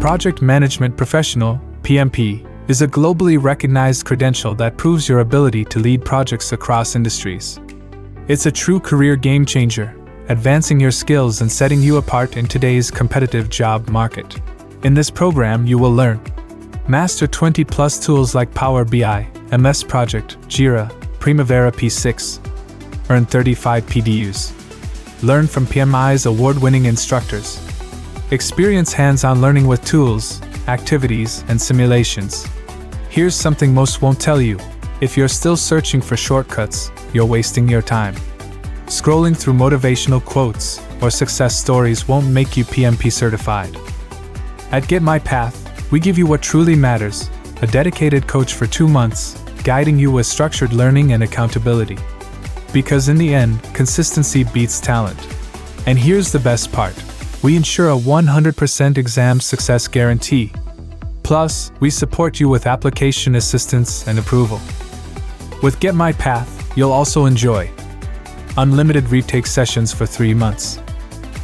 Project Management Professional, PMP, is a globally recognized credential that proves your ability to lead projects across industries. It's a true career game changer, advancing your skills and setting you apart in today's competitive job market. In this program, you will learn: master 20+ tools like Power BI, MS Project, Jira, Primavera P6. Earn 35 PDUs. Learn from PMI's award-winning instructors. Experience hands-on learning with tools, activities, and simulations. Here's something most won't tell you: if you're still searching for shortcuts, you're wasting your time. Scrolling through motivational quotes or success stories won't make you PMP certified. At GetMyPath, we give you what truly matters: a dedicated coach for 2 months, guiding you with structured learning and accountability. Because in the end, consistency beats talent. And here's the best part: we ensure a 100% exam success guarantee. Plus, we support you with application assistance and approval. With GetMyPath, you'll also enjoy unlimited retake sessions for 3 months,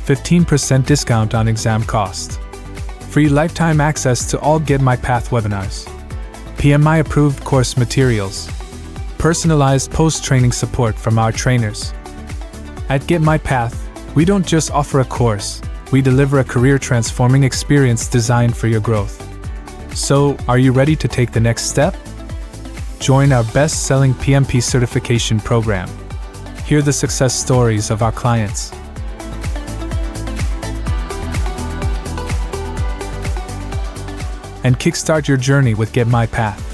15% discount on exam cost, free lifetime access to all GetMyPath webinars, PMI-approved course materials, personalized post-training support from our trainers. At GetMyPath, we don't just offer a course, we deliver a career-transforming experience designed for your growth. So, are you ready to take the next step? Join our best-selling PMP certification program. Hear the success stories of our clients. And kickstart your journey with GetMyPath.